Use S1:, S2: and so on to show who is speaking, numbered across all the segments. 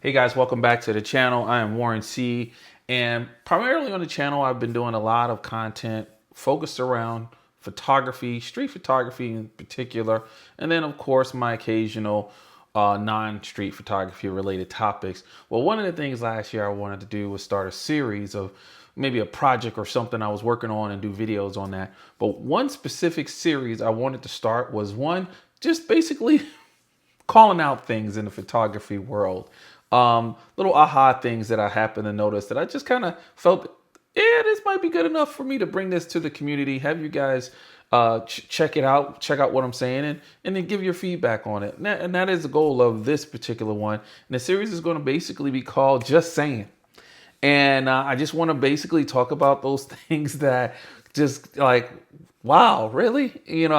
S1: Hey guys, welcome back to the channel. I am Warren C. And primarily on the channel, I've been doing a lot of content focused around photography, street photography in particular, and then of course my occasional non-street photography related topics. Well, one of the things last year I wanted to do was start a series of maybe a project or something I was working on and do videos on that. But one specific series I wanted to start was one just basically calling out things in the photography world. Little aha things that I happened to notice that I just kind of felt, yeah, this might be good enough for me to bring this to the community. Have you guys check it out, check out what I'm saying, and then give your feedback on it. And that is the goal of this particular one. And the series is going to basically be called Just Saying. And I just want to basically talk about those things that just like, wow, really? You know,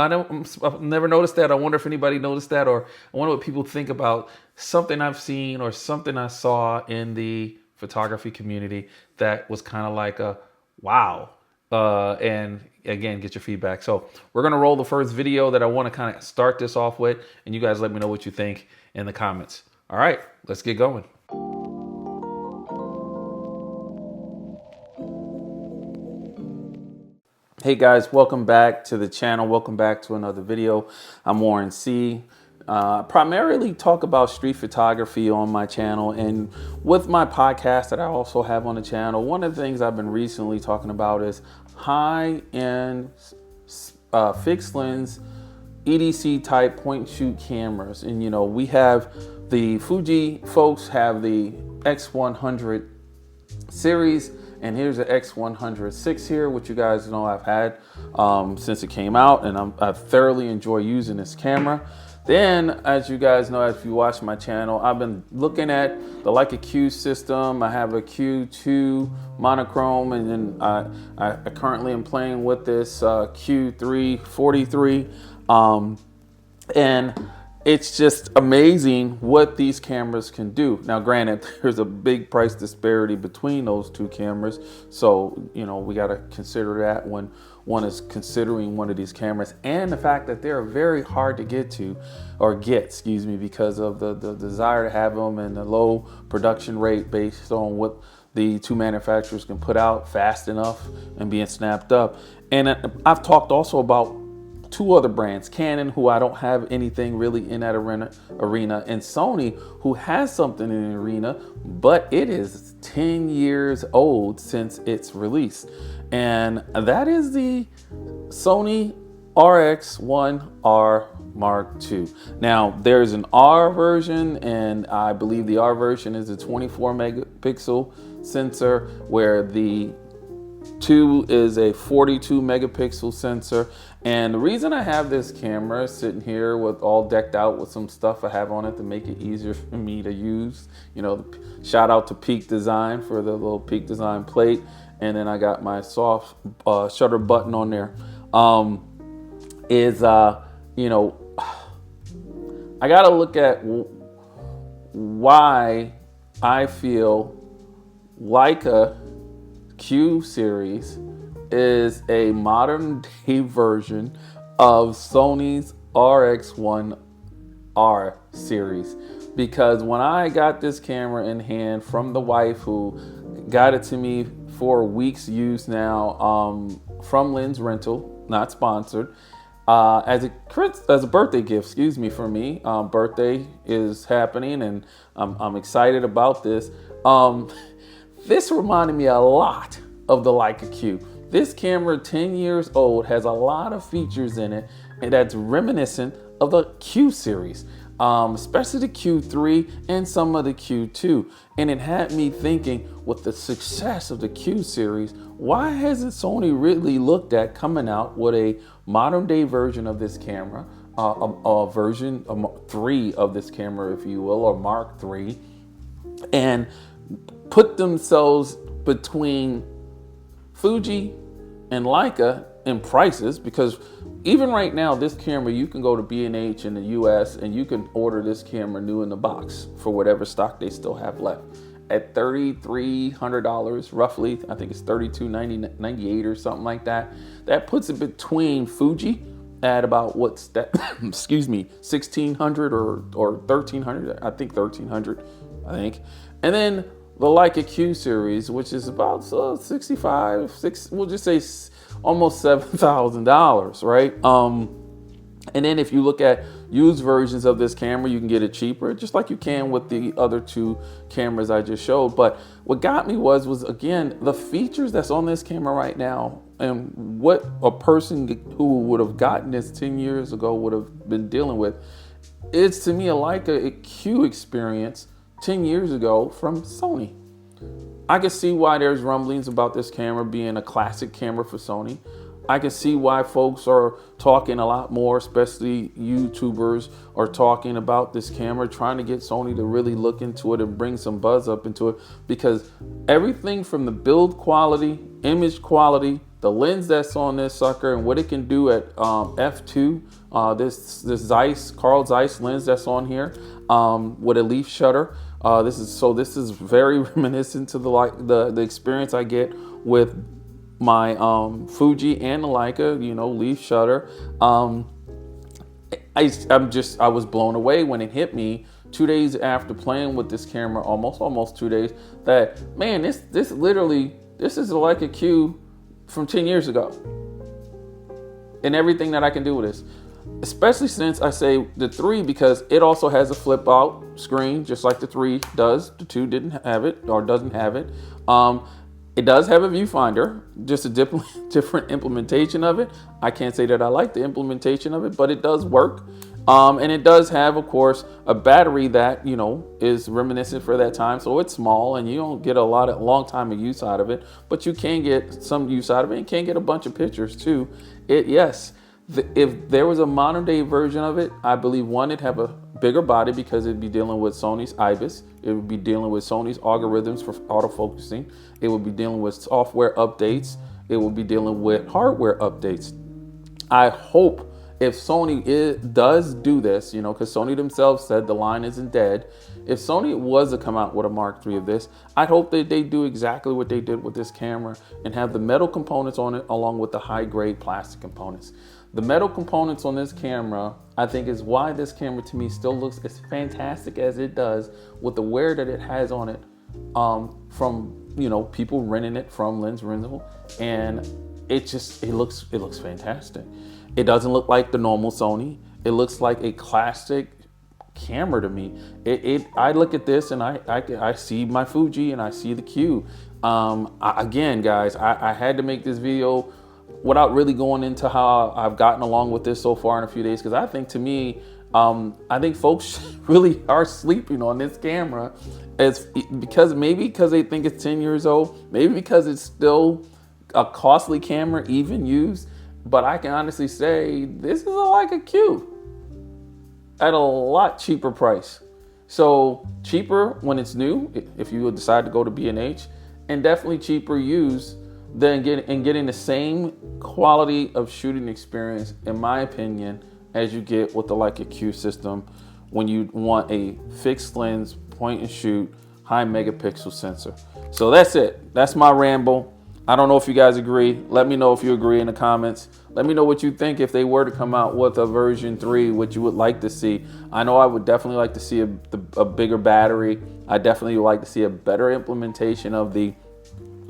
S1: I've never noticed that. I wonder if anybody noticed that, or I wonder what people think about something I've seen or something I saw in the photography community that was kind of like a wow. And again, get your feedback. So we're going to roll the first video that I want to kind of start this off with, and you guys let me know what you think in the comments. All right, let's get going. Hey guys, welcome back to the channel. Welcome back to another video. I'm Warren C. Primarily talk about street photography on my channel, and with my podcast that I also have on the channel, one of the things I've been recently talking about is high-end fixed lens EDC type point and shoot cameras. And you know, we have the Fuji folks have the X100 series, and here's the X100 here, which you guys know I've had since it came out, and I thoroughly enjoy using this camera. Then, as you guys know, if you watch my channel, I've been looking at the Leica Q system. I have a Q2 monochrome, and then I currently am playing with this Q3 43, and it's just amazing what these cameras can do. Now, granted, there's a big price disparity between those two cameras. So, you know, we got to consider that when one is considering one of these cameras, and the fact that they're very hard to get, excuse me, because of the desire to have them and the low production rate based on what the two manufacturers can put out fast enough and being snapped up. And I've talked also about two other brands, Canon, who I don't have anything really in that arena, and Sony, who has something in the arena, but it is 10 years old since its release. And that is the Sony RX1R Mark II. Now, there's an R version, and I believe the R version is a 24 megapixel sensor, where the 2 is a 42 megapixel sensor. And the reason I have this camera sitting here with all decked out with some stuff I have on it to make it easier for me to use, you know, shout out to Peak Design for the little Peak Design plate, and then I got my soft shutter button on there, you know, I gotta look at why I feel Leica Q series is a modern day version of Sony's RX1R series. Because when I got this camera in hand from the wife, who got it to me for a week's use now, from Lens Rental, not sponsored, as a birthday gift, excuse me, for me. Birthday is happening, and I'm excited about this. This reminded me a lot of the Leica Q. This camera, 10 years old, has a lot of features in it, and that's reminiscent of the Q series, especially the Q3 and some of the Q2. And it had me thinking, with the success of the Q series, why hasn't Sony really looked at coming out with a modern day version of this camera, a version 3 of this camera, if you will, or Mark III, and put themselves between Fuji and Leica in prices? Because even right now, this camera, you can go to B&H in the US and you can order this camera new in the box for whatever stock they still have left at $3,300 roughly. I think it's $3,298 or something like that. That puts it between Fuji at about, what's that, excuse me, $1,600 or $1,300, I think $1,300 I think. And then the Leica Q series, which is about 65, we'll just say almost $7,000, right? And then if you look at used versions of this camera, you can get it cheaper, just like you can with the other two cameras I just showed. But what got me was again, the features that's on this camera right now and what a person who would have gotten this 10 years ago would have been dealing with. It's to me a Leica Q experience 10 years ago from Sony. I can see why there's rumblings about this camera being a classic camera for Sony. I can see why folks are talking a lot more, especially YouTubers are talking about this camera, trying to get Sony to really look into it and bring some buzz up into it, because everything from the build quality, image quality, the lens that's on this sucker and what it can do at f2, this Zeiss, Carl Zeiss lens that's on here with a leaf shutter. This is very reminiscent to the experience I get with my Fuji and the Leica, leaf shutter. I was blown away when it hit me 2 days after playing with this camera, almost 2 days, that man, this is a Leica Q from 10 years ago. And everything that I can do with this, especially since I say the 3, because it also has a flip out screen, just like the 3 does. The 2 didn't have it or doesn't have it. It does have a viewfinder, just a different implementation of it. I can't say that I like the implementation of it, but it does work. And it does have, of course, a battery that, is reminiscent for that time. So it's small and you don't get a long time of use out of it, but you can get some use out of it and can get a bunch of pictures too. If there was a modern day version of it, I believe it'd have a bigger body because it'd be dealing with Sony's IBIS. It would be dealing with Sony's algorithms for autofocusing. It would be dealing with software updates. It would be dealing with hardware updates. I hope if Sony does do this, because Sony themselves said the line isn't dead. If Sony was to come out with a Mark III of this, I'd hope that they do exactly what they did with this camera and have the metal components on it along with the high grade plastic components. The metal components on this camera, I think, is why this camera to me still looks as fantastic as it does with the wear that it has on it from, people renting it from Lens Rental. And it looks fantastic. It doesn't look like the normal Sony. It looks like a classic camera to me. I look at this and I see my Fuji and I see the Q. Again, guys, I had to make this video without really going into how I've gotten along with this so far in a few days, because I think to me, I think folks really are sleeping on this camera. Because they think it's 10 years old, maybe because it's still a costly camera even used, but I can honestly say this is a Leica Q at a lot cheaper price. So cheaper when it's new, if you decide to go to B&H, and definitely cheaper used than getting the same quality of shooting experience, in my opinion, as you get with the Leica Q system when you want a fixed lens, point and shoot, high megapixel sensor. So that's it. That's my ramble. I don't know if you guys agree. Let me know if you agree in the comments. Let me know what you think if they were to come out with a version 3, what you would like to see. I know I would definitely like to see a bigger battery. I definitely would like to see a better implementation of the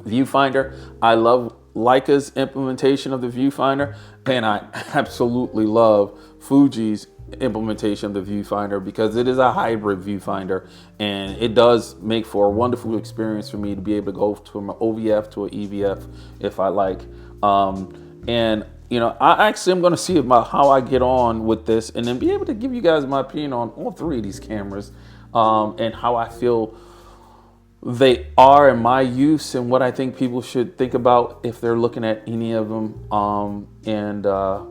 S1: viewfinder. I love Leica's implementation of the viewfinder, and I absolutely love Fuji's implementation of the viewfinder because it is a hybrid viewfinder, and it does make for a wonderful experience for me to be able to go from an OVF to an EVF if I like. And I actually am going to see how I get on with this, and then be able to give you guys my opinion on all 3 of these cameras, and how I feel they are in my use and what I think people should think about if they're looking at any of them, and how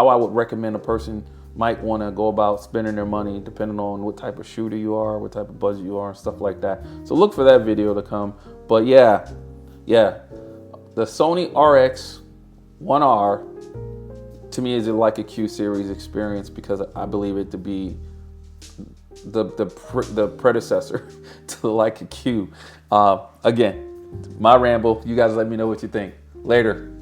S1: I would recommend a person might want to go about spending their money depending on what type of shooter you are, what type of budget you are, stuff like that. So look for that video to come. But yeah, the Sony RX1R to me is like a Q series experience because I believe it to be the predecessor to the Leica Q. Again, my ramble. You guys let me know what you think. Later.